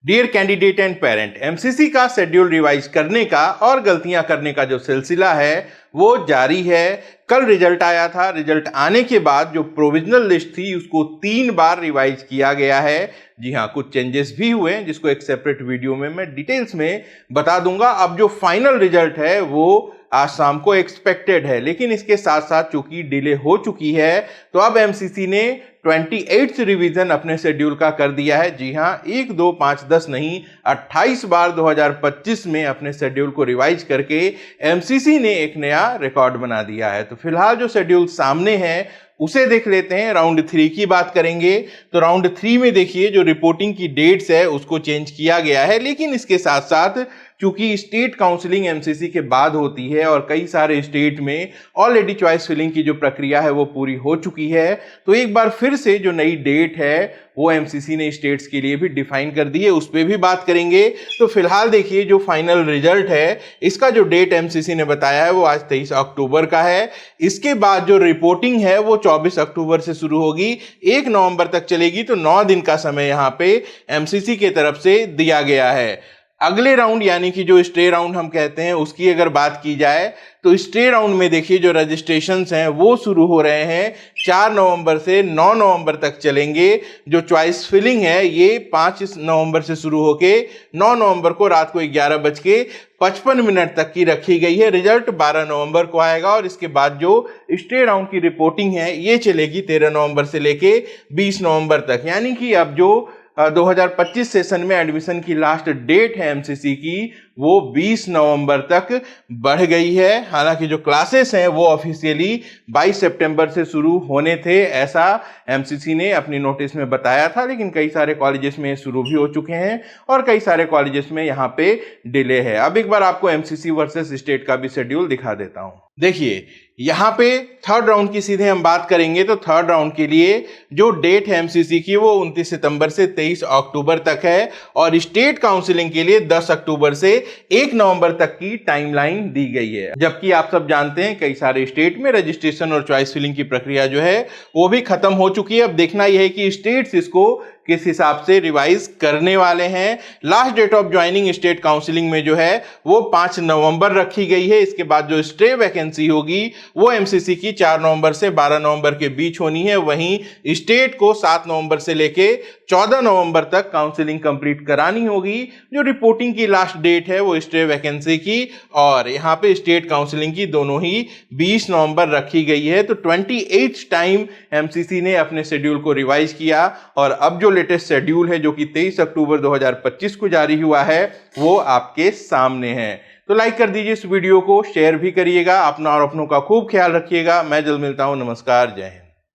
Dear candidate and parent, MCC का schedule revise करने का और गलतियां करने का जो सिलसिला है वो जारी है। कल रिजल्ट आया था। रिजल्ट आने के बाद जो प्रोविजनल लिस्ट थी उसको 3 बार रिवाइज किया गया है। जी हाँ, कुछ चेंजेस भी हुए हैं जिसको एक सेपरेट वीडियो में मैं डिटेल्स में बता दूंगा। अब जो फाइनल रिजल्ट है वो आज शाम को एक्सपेक्टेड है, लेकिन इसके साथ साथ चूंकि डिले हो चुकी है तो अब एमसीसी ने 28th रिवीजन अपने शेड्यूल का कर दिया है। जी हाँ, 1, 2, 5, 10 नहीं, 28 बार 2025 में अपने शेड्यूल को रिवाइज करके एमसीसी ने एक नया रिकॉर्ड बना दिया है। तो फिलहाल जो शेड्यूल सामने है उसे देख लेते हैं। राउंड 3 की बात करेंगे तो राउंड 3 में देखिए जो रिपोर्टिंग की डेट्स है उसको चेंज किया गया है, लेकिन इसके साथ साथ चूंकि स्टेट काउंसलिंग एमसीसी के बाद होती है और कई सारे स्टेट में ऑलरेडी चॉइस फिलिंग की जो प्रक्रिया है वो पूरी हो चुकी है, तो एक बार फिर से जो नई डेट है वो एमसीसी ने स्टेट्स के लिए भी डिफाइन कर दी है, उस पर भी बात करेंगे। तो फिलहाल देखिए जो फाइनल रिजल्ट है इसका जो डेट एमसीसी ने बताया है वो आज 23 अक्टूबर का है। इसके बाद जो रिपोर्टिंग है वो 24 अक्टूबर से शुरू होगी, 1 नवंबर तक चलेगी। तो 9 दिन का समय यहाँ पे एमसीसी के तरफ से दिया गया है। अगले राउंड यानी कि जो स्टे राउंड हम कहते हैं उसकी अगर बात की जाए तो स्टे राउंड में देखिए जो रजिस्ट्रेशंस हैं वो शुरू हो रहे हैं 4 नवंबर से 9 नवंबर तक चलेंगे। जो चॉइस फिलिंग है ये 5 नवंबर से शुरू होके 9 नवंबर को रात को 11:55 तक की रखी गई है। रिजल्ट 12 नवंबर को आएगा और इसके बाद जो स्टे राउंड की रिपोर्टिंग है ये चलेगी 13 नवंबर से लेके 20 नवंबर तक। यानी कि अब जो 2025 सेशन में एडमिशन की लास्ट डेट है एमसीसी की वो 20 नवंबर तक बढ़ गई है। हालांकि जो क्लासेस हैं वो ऑफिशियली 22 सितंबर से शुरू होने थे, ऐसा एमसीसी ने अपनी नोटिस में बताया था, लेकिन कई सारे कॉलेजेस में शुरू भी हो चुके हैं और कई सारे कॉलेजेस में यहाँ पे डिले है। अब एक बार आपको एमसीसी वर्सेस स्टेट का भी शेड्यूल दिखा देता हूँ। देखिए यहाँ पे थर्ड राउंड की सीधे हम बात करेंगे तो थर्ड राउंड के लिए जो डेट है एमसीसी की वो 29 सितंबर से 23 अक्टूबर तक है और स्टेट काउंसलिंग के लिए 10 अक्टूबर से 1 नवंबर तक की टाइमलाइन दी गई है। जबकि आप सब जानते हैं कई सारे स्टेट में रजिस्ट्रेशन और चॉइस फिलिंग की प्रक्रिया जो है वो भी खत्म हो चुकी है। अब देखना यह है कि स्टेट्स इसको किस हिसाब से रिवाइज करने वाले हैं। Last date of joining state counselling में जो है वो 5 नवंबर रखी गई है। इसके बाद जो स्टे वैकेंसी होगी वो एमसीसी की 4 नवंबर से 12 नवंबर के बीच होनी है। वहीं स्टेट को 7 नवंबर से लेके 14 नवंबर तक काउंसलिंग कंप्लीट करानी होगी। जो रिपोर्टिंग की लास्ट डेट है वो स्टे वैकेंसी की और यहाँ पे स्टेट काउंसलिंग की दोनों ही 20 नवंबर रखी गई है। तो 28 टाइम एमसीसी ने अपने शेड्यूल को रिवाइज किया और अब जो लेटेस्ट शेड्यूल है जो कि 23 अक्टूबर 2025 को जारी हुआ है वो आपके सामने है। तो लाइक कर दीजिए इस वीडियो को, शेयर भी करिएगा। अपना और अपनों का खूब ख्याल रखिएगा। मैं जल्द मिलता हूं। नमस्कार, जय हिंद।